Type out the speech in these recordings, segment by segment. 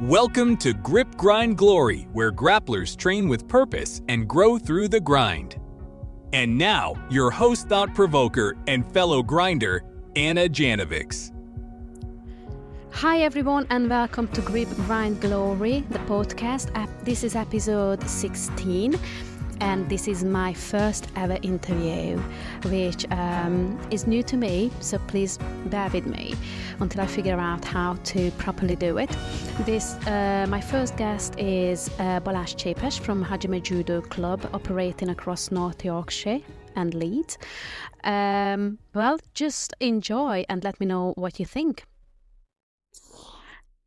Welcome to Grip Grind Glory, where grapplers train with purpose and grow through the grind. And now, your host thought-provoker and fellow grinder, Anna Janovics. Hi everyone and welcome to Grip Grind Glory, the podcast. This is episode 16 and this is my first ever interview, which is new to me, so please bear with me until I figure out how to properly do it. My first guest is Balazs Csepes from Hajime Judo Club, operating across North Yorkshire and Leeds. Well, just enjoy and let me know what you think.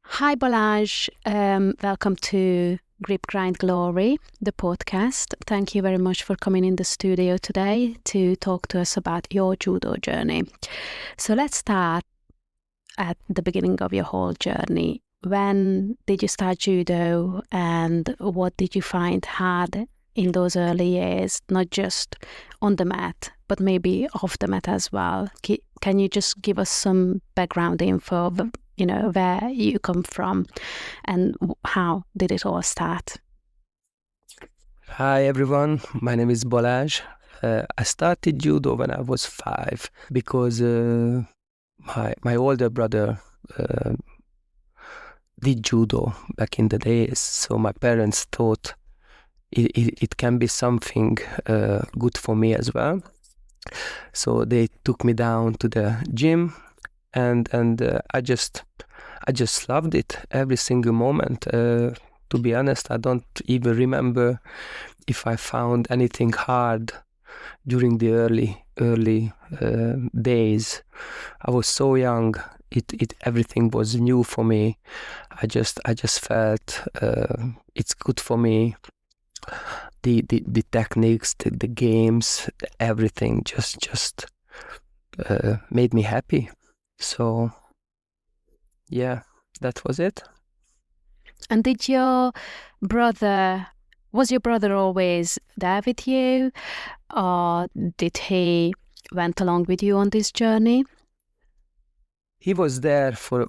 Hi Balazs, welcome to Grip Grind Glory, the podcast. Thank you very much for coming in the studio today to talk to us about your judo journey. So let's start at the beginning of your whole journey. When did you start judo and what did you find hard in those early years, not just on the mat, but maybe off the mat as well? Can you just give us some background info of, where you come from and how did it all start? Hi everyone, my name is Balázs. I started judo when I was 5 because my older brother did judo back in the days, so my parents thought it can be something good for me as well. So they took me down to the gym and I just loved it every single moment. To be honest, I don't even remember if I found anything hard during the early days. I was so young. Everything was new for me. I just felt it's good for me. The techniques, the games, everything just made me happy. So yeah, that was it. And was your brother always there with you, or did he went along with you on this journey? He was there for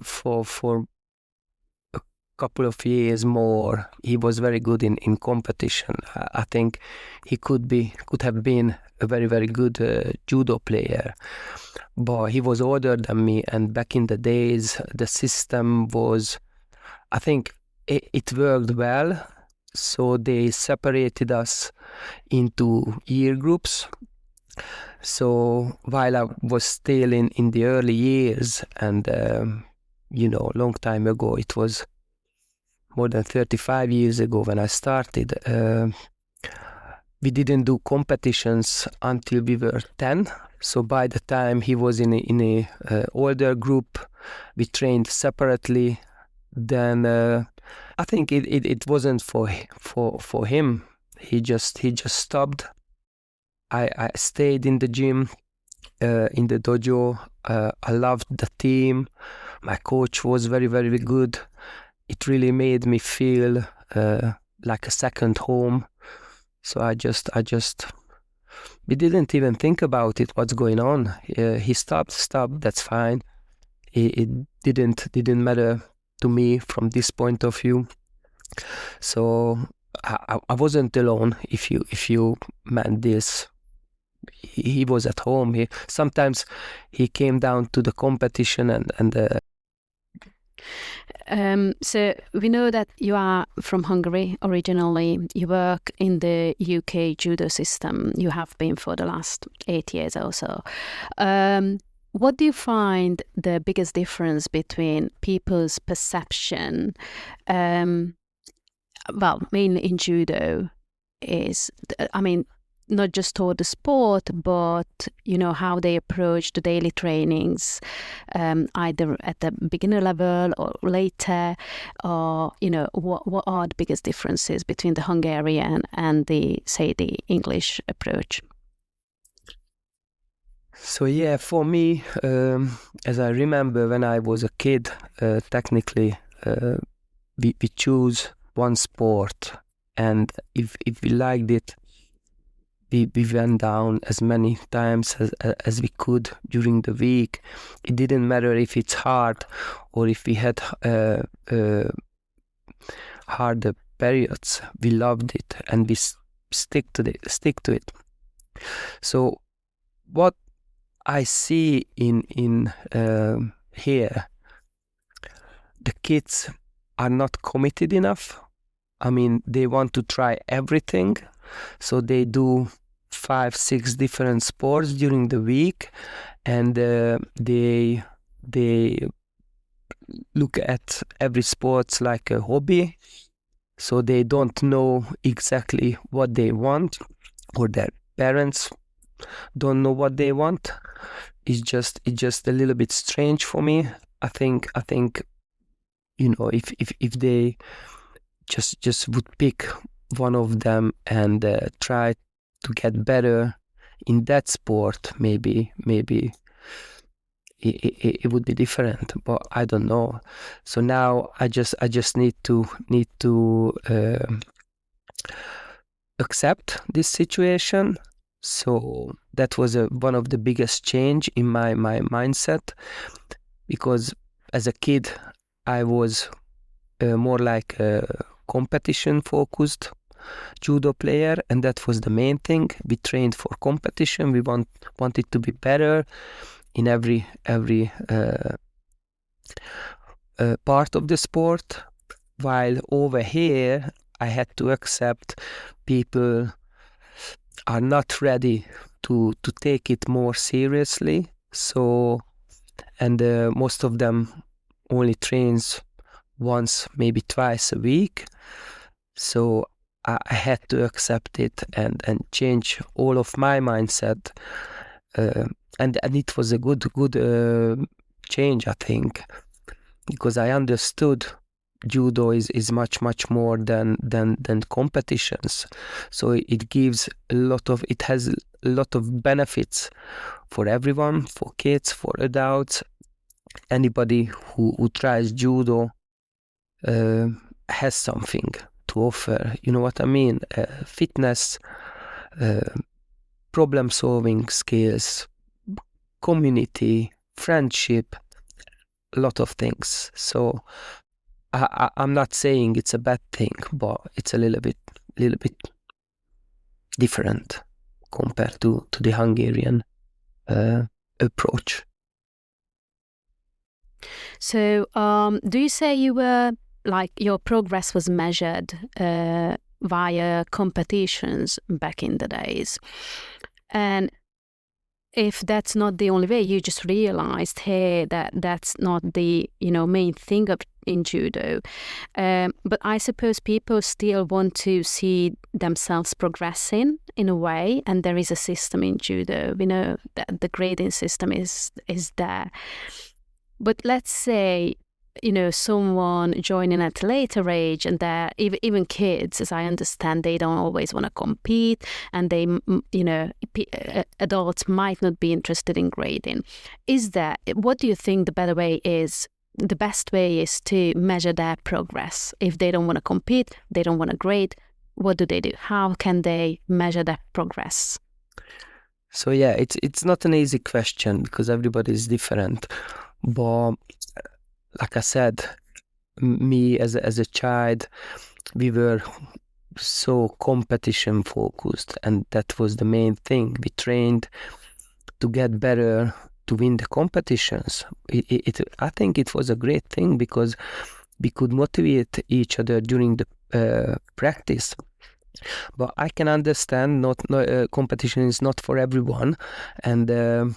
a couple of years more. He was very good in competition. I think he could have been a very, very good judo player. But he was older than me, and back in the days, the system was, I think it worked well. So they separated us into year groups. So while I was still in the early years, and long time ago, it was more than 35 years ago when I started, we didn't do competitions until we were 10. So by the time he was in a older group, we trained separately. Then I think it wasn't for him. He just stopped. I stayed in the gym, in the dojo. I loved the team. My coach was very, very good. It really made me feel like a second home. So we didn't even think about it, what's going on. He stopped, that's fine. It didn't matter to me from this point of view. So I wasn't alone, if you meant this. He was at home. Sometimes he came down to the competition and so we know that you are from Hungary originally. You work in the UK judo system. You have been for the last 8 years or so. What do you find the biggest difference between people's perception, mainly in judo, is, not just toward the sport, but how they approach the daily trainings, either at the beginner level or later, or what are the biggest differences between the Hungarian and the English approach? So yeah, for me, as I remember when I was a kid, technically we choose one sport, and if we liked it, we went down as many times as we could during the week. It didn't matter if it's hard or if we had harder periods. We loved it, and we stick to it. So what I see in here, the kids are not committed enough. I mean, they want to try everything, so they do 5-6 different sports during the week, and they look at every sport like a hobby. So they don't know exactly what they want, or their parents don't know what they want. It's just a little bit strange for me. I think if they just would pick one of them and try to get better in that sport, maybe it would be different, but I don't know. So now I just need to accept this situation. So that was one of the biggest change in my mindset, because as a kid I was more like a competition focused judo player, and that was the main thing. We trained for competition. We wanted to be better in every part of the sport, while over here I had to accept people are not ready to take it more seriously. So, and most of them only trains once, maybe twice a week. So I had to accept it and change all of my mindset. And it was a good change, I think, because I understood judo is much more than competitions. So it has a lot of benefits for everyone, for kids, for adults. Anybody who tries judo has something to offer. You know what I mean? Fitness, problem solving skills, community, friendship, a lot of things. So I'm not saying it's a bad thing, but it's a little bit different compared to the Hungarian approach. So do you say you were, like, your progress was measured via competitions back in the days? And if that's not the only way, you just realized, hey, that's not the main thing in judo. But I suppose people still want to see themselves progressing in a way, and there is a system in judo. We know that the grading system is there. But let's say someone joining at a later age, and they're even kids, as I understand, they don't always want to compete, and they adults might not be interested in grading. What do you think the best way is to measure their progress? If they don't want to compete, they don't want to grade, what do they do? How can they measure their progress? So yeah, it's not an easy question, because everybody is different. But like I said, me as a child, we were so competition focused, and that was the main thing. We trained to get better, to win the competitions. I think it was a great thing, because we could motivate each other during the practice. But I can understand competition is not for everyone, and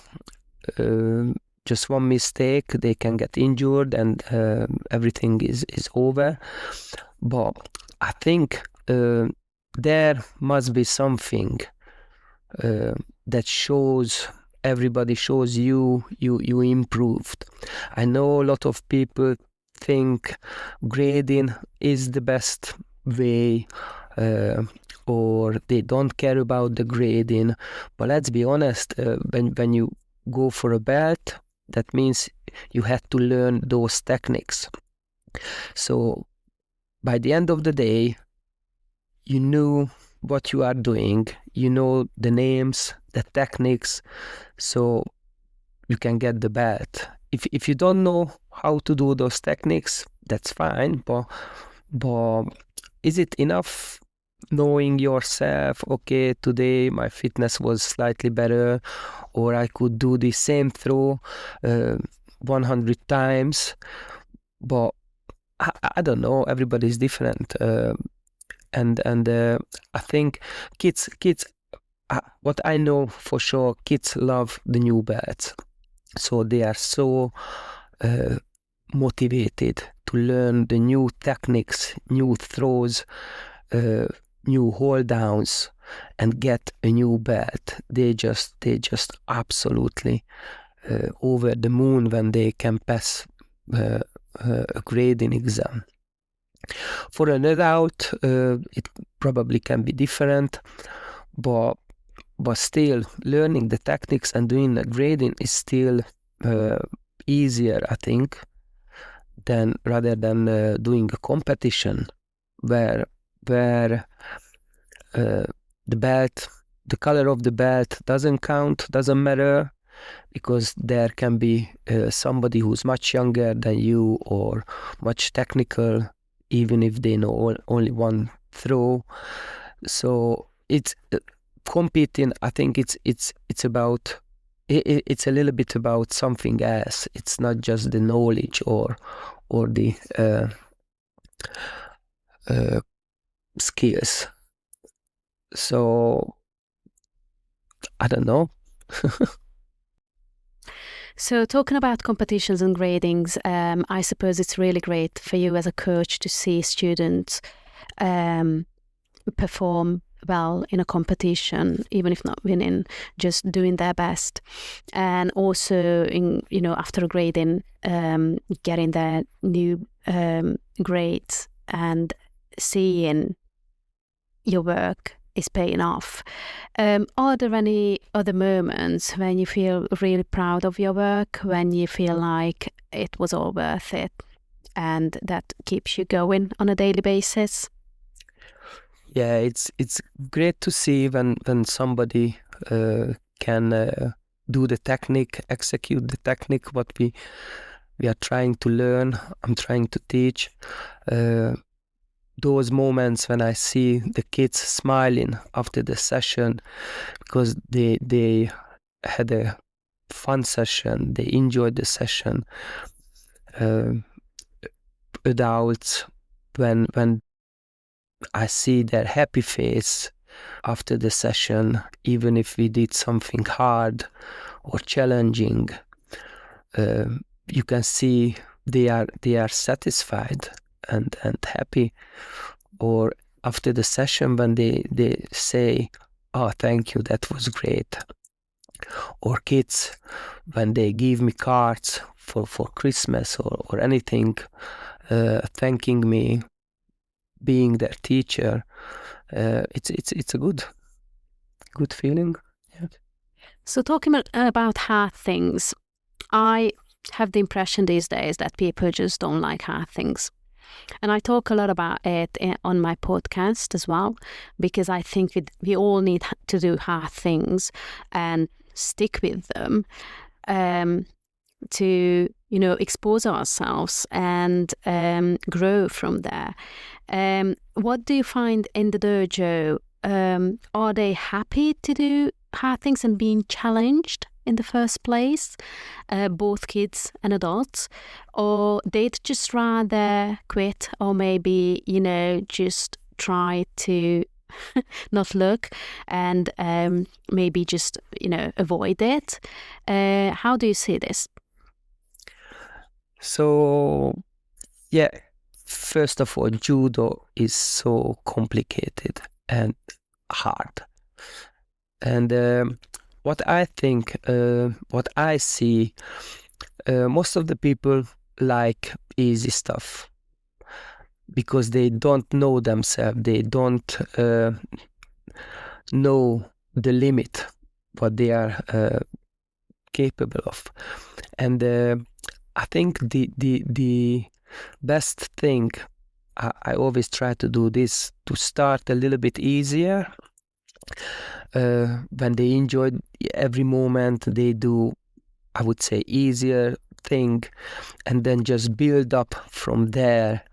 just one mistake, they can get injured, and everything is over. But I think there must be something that shows everybody, shows you improved. I know a lot of people think grading is the best way, or they don't care about the grading. But let's be honest, when you go for a belt, that means you had to learn those techniques. So by the end of the day, you knew what you are doing, you know the names, the techniques, so you can get the belt. If you don't know how to do those techniques, that's fine, but is it enough knowing yourself? Okay, today my fitness was slightly better, or I could do the same throw 100 times, but I don't know. Everybody's different, and I think kids. What I know for sure, kids love the new belts, so they are so motivated to learn the new techniques, new throws, new hold downs, and get a new belt. They just absolutely over the moon when they can pass a grading exam. For an adult, it probably can be different, but still learning the techniques and doing the grading is still easier, I think, than rather than doing a competition where the belt, the color of the belt doesn't count, doesn't matter, because there can be somebody who's much younger than you or much technical, even if they know only one throw. So it's competing. I think it's about it's a little bit about something else. It's not just the knowledge or the skills. So I don't know. So talking about competitions and gradings, I suppose it's really great for you as a coach to see students perform well in a competition, even if not winning, just doing their best. And also, after grading, getting their new grades and seeing your work is paying off. Are there any other moments when you feel really proud of your work, when you feel like it was all worth it, and that keeps you going on a daily basis? Yeah, it's great to see when somebody can do the technique, execute the technique what we are trying to learn. I'm trying to teach. Those moments when I see the kids smiling after the session because they had a fun session, they enjoyed the session. Adults, when I see their happy face after the session, even if we did something hard or challenging, you can see they are satisfied and happy. Or after the session when they say, "Oh, thank you, that was great." Or kids when they give me cards for Christmas or anything, thanking me, being their teacher. It's a good feeling. Yeah. So talking about hard things, I have the impression these days that people just don't like hard things. And I talk a lot about it on my podcast as well, because I think we all need to do hard things and stick with them to, expose ourselves and grow from there. What do you find in the dojo? Are they happy to do hard things and being challenged in the first place, both kids and adults, or they'd just rather quit or maybe, just try to not look and maybe just, avoid it? How do you see this? So, yeah, first of all, judo is so complicated and hard. And what I think, what I see, most of the people like easy stuff because they don't know themselves. They don't know the limit, what they are capable of. And I think the best thing, I always try to do this, to start a little bit easier. When they enjoy every moment, they do, I would say, easier thing, and then just build up from there.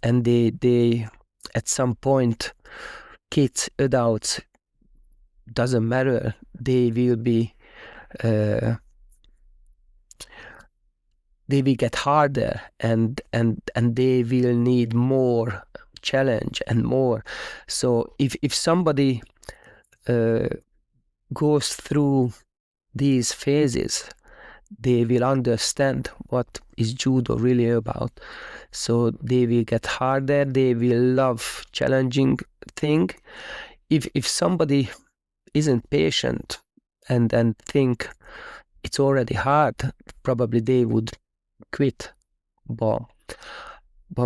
And they at some point, kids, adults, doesn't matter, they will be they will get harder, and they will need more challenge and more. So if somebody goes through these phases, they will understand what is judo really about. So they will get harder, they will love challenging thing. If somebody isn't patient and think it's already hard, probably they would quit. But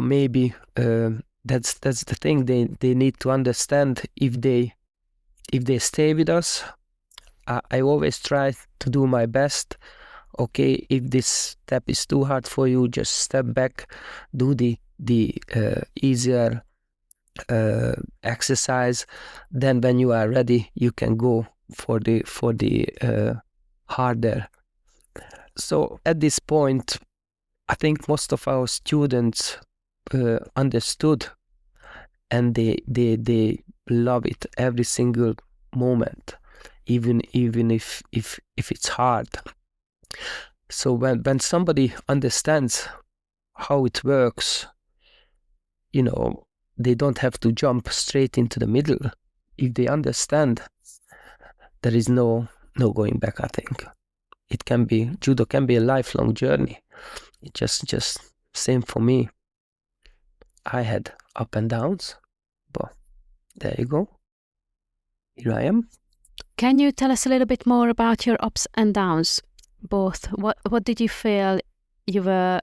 maybe that's the thing. They need to understand. If they stay with us, I always try to do my best. Okay, if this step is too hard for you, just step back, do the easier exercise. Then when you are ready, you can go for the harder. So at this point, I think most of our students understood, and they love it every single moment, even if it's hard. So when somebody understands how it works, they don't have to jump straight into the middle. If they understand, there is no going back, I think. Judo can be a lifelong journey. It just same for me. I had up and downs, but there you go. Here I am. Can you tell us a little bit more about your ups and downs? Both. What did you feel you were?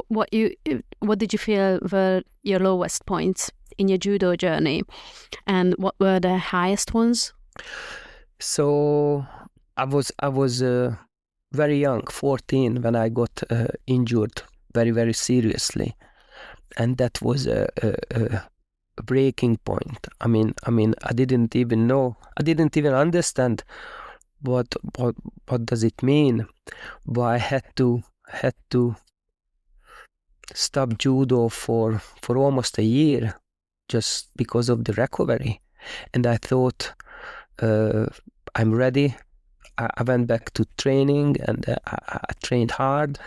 What did you feel were your lowest points in your judo journey, and what were the highest ones? So I was very young, 14, when I got injured very, very seriously, and that was a breaking point. I mean, I didn't even know. I didn't even understand what does it mean. But I had to stop judo for almost a year just because of the recovery. And I thought, I'm ready. I went back to training, and I trained hard,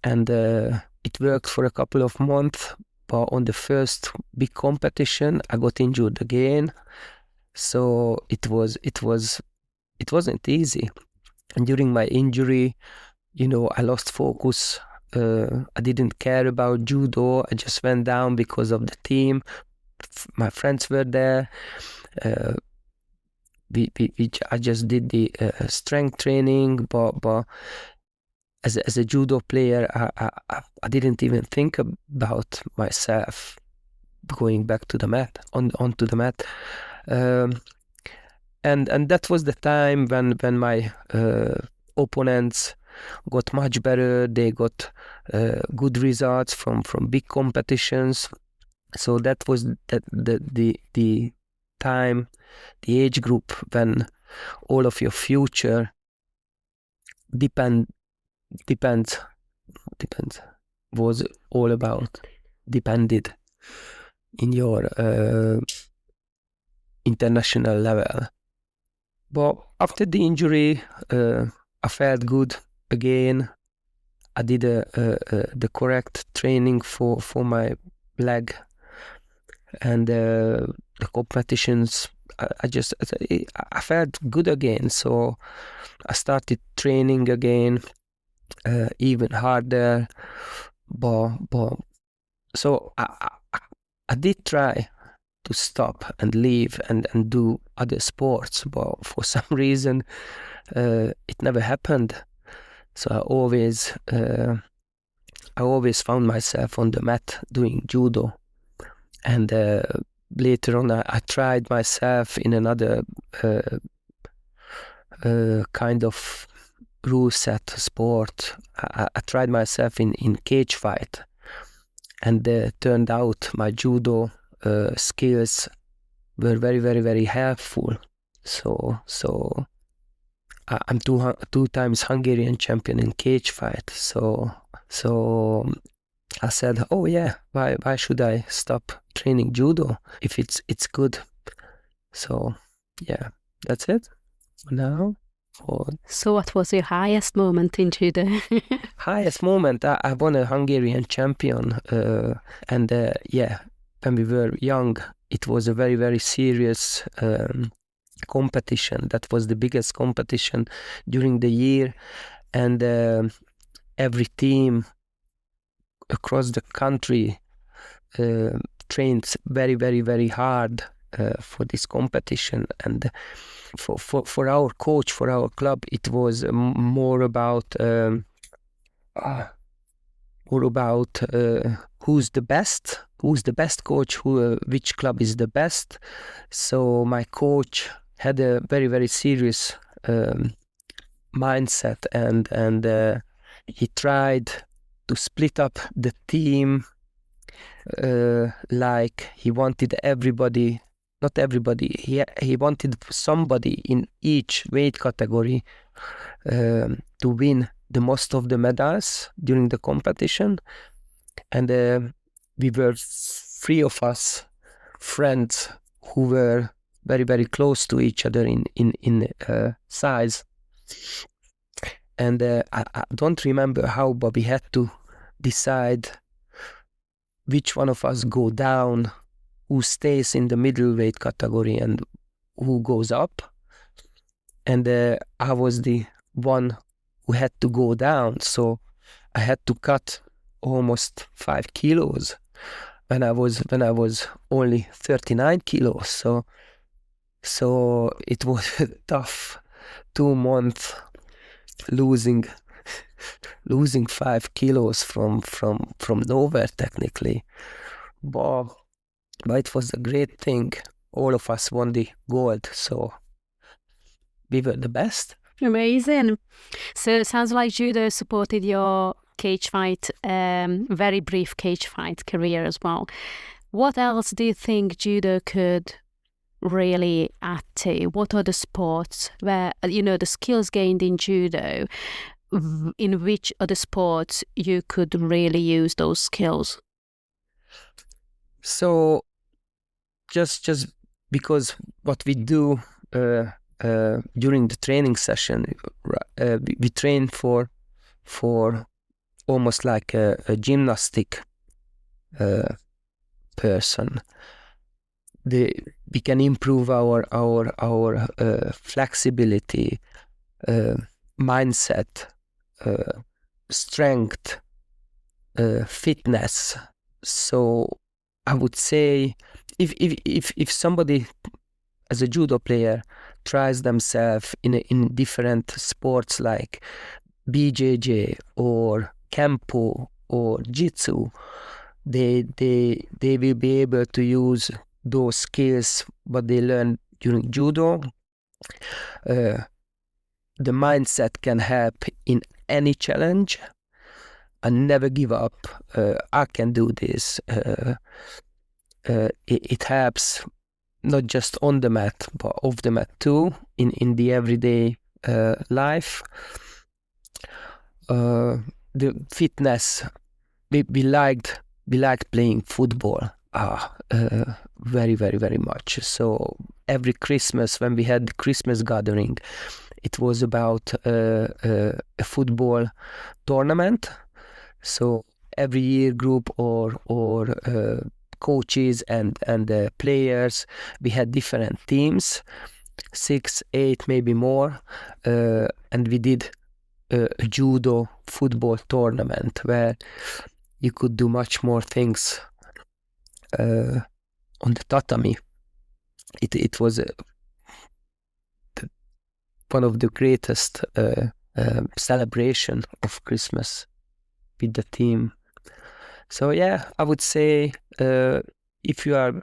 and it worked for a couple of months. But on the first big competition, I got injured again. So it wasn't easy. And during my injury, I lost focus. I didn't care about judo. I just went down because of the team. My friends were there. I just did the strength training, but as a judo player, I didn't even think about myself going back to the mat, onto the mat. And that was the time when my opponents got much better. They got good results from big competitions. So that was the time, the age group when all of your future depended in your international level. But after the injury, I felt good again. I did the correct training for my leg, and the competitions. I felt good again. So I started training again, even harder. But so I did try to stop and leave and do other sports, but for some reason it never happened. So I always found myself on the mat doing judo, and later on I tried myself in another kind of rule set sport. I tried myself in cage fight, and turned out my judo skills were very, very, very helpful. So I'm two times Hungarian champion in cage fight. So I said, oh yeah, why should I stop training judo if it's good. So yeah, that's it for now. So what was your highest moment in judo? Highest moment, I won a Hungarian champion, and when we were young, it was a very, very serious competition. That was the biggest competition during the year, and every team across the country trained very, very, very hard for this competition. And for our coach, for our club, it was more about who's the best coach, which club is the best. So my coach had a very, very serious mindset, and he tried to split up the team, like he wanted everybody, not everybody, he wanted somebody in each weight category to win the most of the medals during the competition. And we were 3 of us friends who were very, very close to each other in size. And I don't remember how, but we had to decide which one of us go down, who stays in the middleweight category, and who goes up. And I was the one who had to go down, so I had to cut almost 5 kilos when I was only 39 kilos. So it was a tough 2 months losing 5 kilos from nowhere technically, but it was a great thing. All of us won the gold, so we were the best. Amazing. So it sounds like judo supported your cage fight, very brief cage fight career as well. What else do you think judo could really add to? What are the sports where, the skills gained in judo, in which other sports you could really use those skills? So just because what we do during the training session, we train for almost like a gymnastic person. We can improve our flexibility, mindset, strength, fitness. So I would say if somebody as a judo player tries themselves in different sports like BJJ or Kempo or Jitsu, they will be able to use those skills what they learn during judo. The mindset can help in any challenge and never give up. I can do this. It helps not just on the mat but off the mat too, in the everyday life. The fitness, we liked playing football very, very, very much. So every Christmas when we had the Christmas gathering, it was about a football tournament. So every year group or coaches and players, we had different teams, 6, 8, maybe more, and we did a judo football tournament where you could do much more things on the tatami. It was one of the greatest celebration of Christmas with the team. So yeah, I would say if you are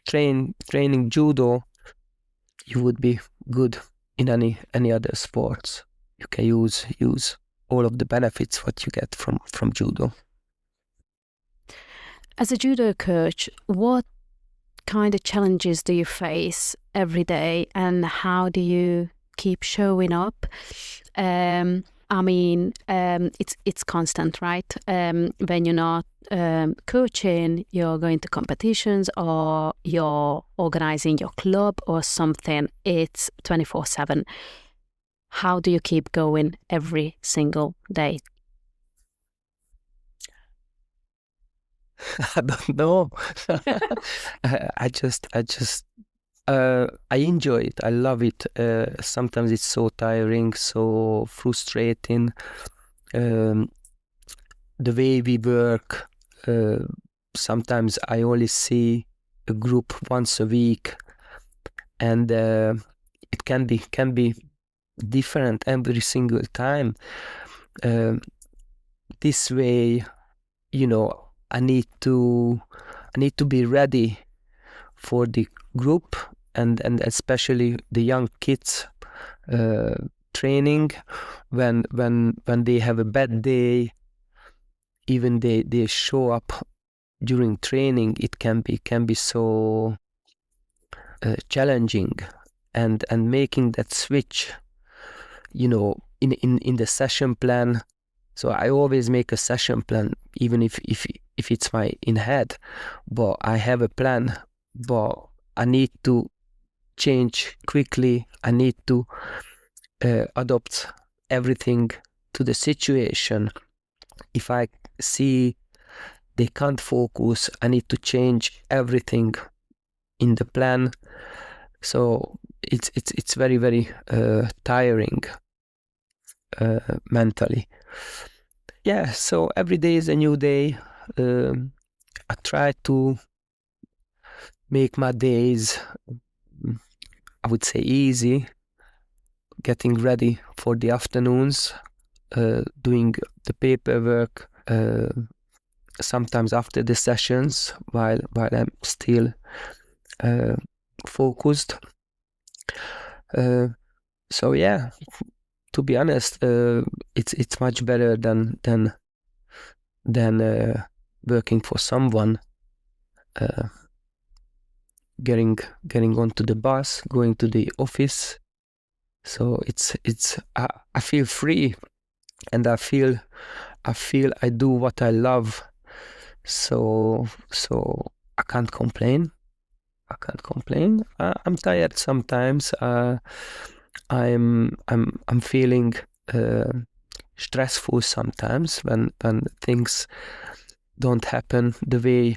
training judo, you would be good in any other sports. You can use all of the benefits what you get from judo. As a judo coach, what kind of challenges do you face every day, and how do you keep showing up? I'm I mean, it's constant, right? When you're not coaching, you're going to competitions or you're organizing your club or something. It's 24/7. How do you keep going every single day? I don't know. I enjoy it. I love it. Sometimes it's so tiring, so frustrating. The way we work. Sometimes I only see a group once a week, and it can be different every single time. This way, I need to be ready for the group and especially the young kids training when they have a bad day. Even they show up during training, it can be so challenging, and making that switch, in the session plan. So I always make a session plan, even if it's my in head, but I have a plan, but I need to change quickly. I need to adopt everything to the situation. If I see they can't focus, I need to change everything in the plan. So it's very, very tiring mentally. Yeah, so every day is a new day. I try to make my days, I would say, easy, getting ready for the afternoons, doing the paperwork, sometimes after the sessions while I'm still focused. So yeah, to be honest, it's much better than working for someone. Getting onto the bus, going to the office. So it's I feel free, and I feel I do what I love. So I can't complain. I'm tired sometimes. I'm feeling stressful sometimes when things don't happen the way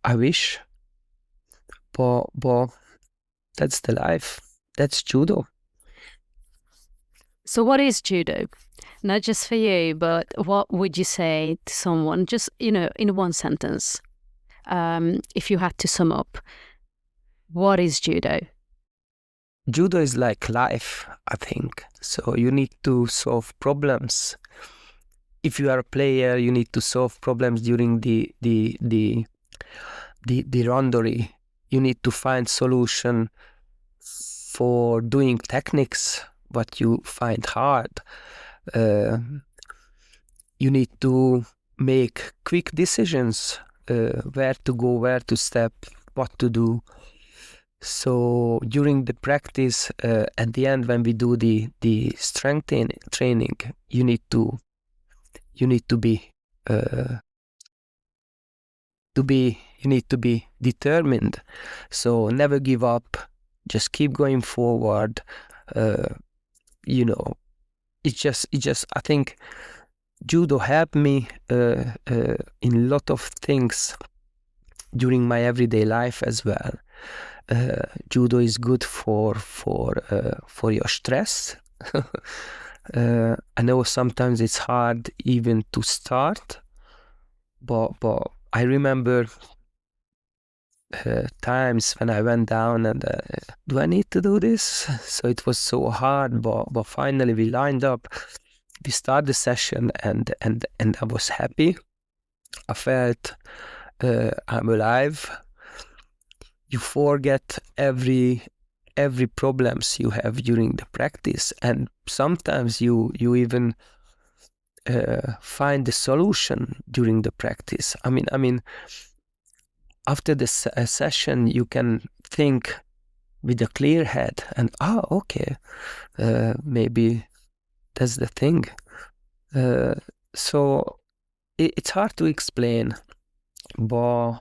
I wish. But that's the life. That's judo. So what is judo? Not just for you, but what would you say to someone, just, in one sentence, if you had to sum up, what is judo? Judo is like life, I think. So you need to solve problems. If you are a player, you need to solve problems during the randori. You need to find solution for doing techniques what you find hard. You need to make quick decisions, where to go, where to step, what to do. So during the practice, at the end, when we do the strength training, you need to be determined. So never give up. Just keep going forward. It's just I think judo helped me in a lot of things during my everyday life as well. Judo is good for your stress. I know sometimes it's hard even to start, but I remember times when I went down and do I need to do this? So it was so hard, but finally we lined up. We started the session and I was happy. I felt I'm alive. You forget every problems you have during the practice, and sometimes you even find the solution during the practice. I mean, after the session, you can think with a clear head and okay, maybe That's the thing. So it's hard to explain, but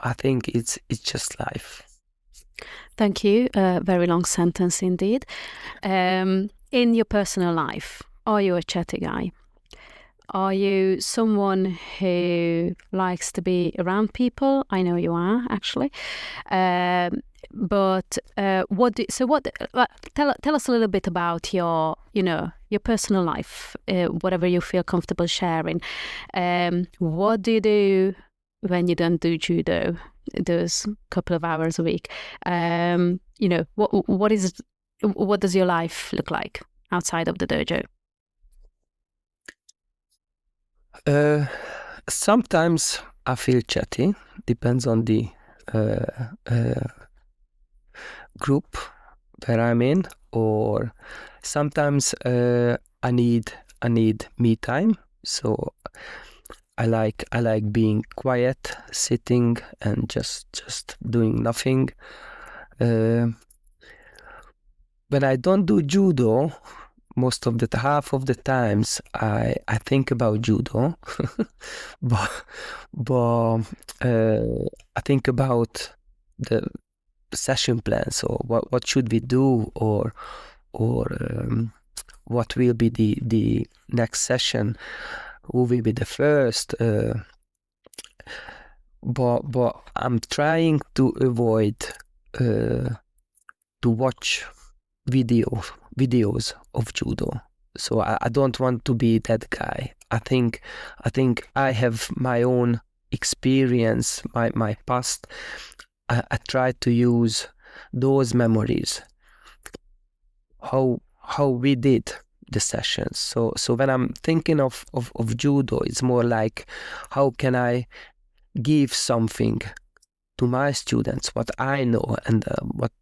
I think it's just life. Thank you. Very long sentence indeed. In your personal life, are you a chatty guy? Are you someone who likes to be around people? I know you are, actually. But tell us a little bit about your personal life, whatever you feel comfortable sharing. What do you do when you don't do judo, those couple of hours a week? What does your life look like outside of the dojo? Sometimes I feel chatty, depends on the group where I'm in, or sometimes I need me time. So I like being quiet, sitting and just doing nothing. When I don't do judo, most of the half of the times I think about judo, but I think about the session plans. So what should we do, or what will be the next session? Who will be the first? But I'm trying to avoid to watch videos of judo. So I don't want to be that guy. I think I have my own experience, my past. I try to use those memories, how we did the sessions. So when I'm thinking of judo, it's more like, how can I give something to my students, what I know, and what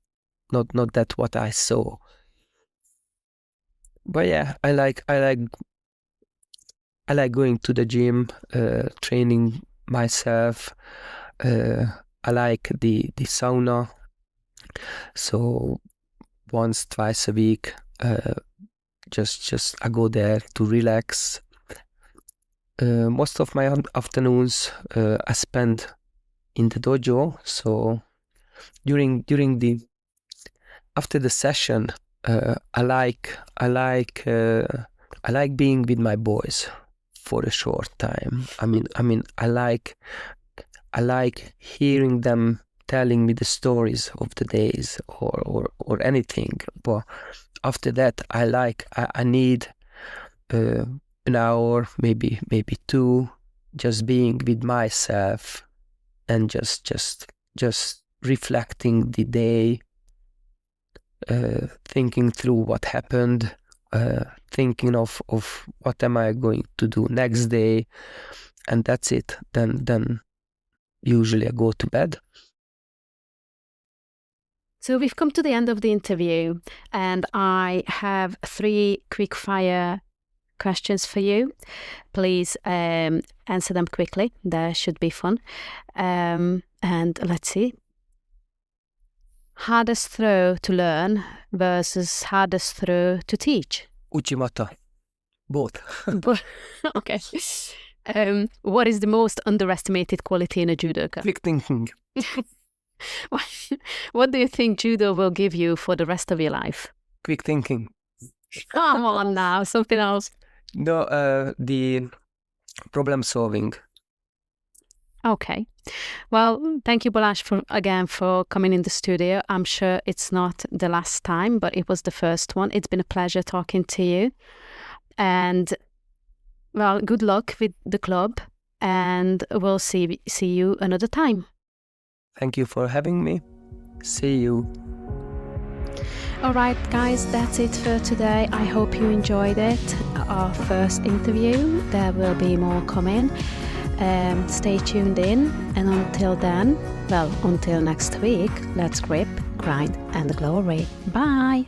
not that what I saw. But yeah, I like going to the gym, training myself. I like the sauna. So once, twice a week, just I go there to relax. Most of my afternoons I spend in the dojo. So during the after the session, I like being with my boys for a short time. I mean I like hearing them telling me the stories of the days or anything. But after that, I need an hour, maybe two, just being with myself and just reflecting the day, thinking through what happened, thinking of what am I going to do next day, and that's it. Then usually I go to bed. So we've come to the end of the interview, and I have 3 quick fire questions for you. Please answer them quickly. That should be fun. And let's see. Hardest throw to learn versus hardest throw to teach? Uchimata. Both. Okay. What is the most underestimated quality in a judoka? Quick thinking. What do you think judo will give you for the rest of your life? Quick thinking. Come on now, something else. No, the problem solving. Okay. Well, thank you, Balazs, for coming in the studio. I'm sure it's not the last time, but it was the first one. It's been a pleasure talking to you. And, well, good luck with the club, and we'll see you another time. Thank you for having me. See you. All right, guys, that's it for today. I hope you enjoyed it. Our first interview. There will be more coming. Stay tuned in, and until then, well, until next week, let's grip, grind, and glory. Bye.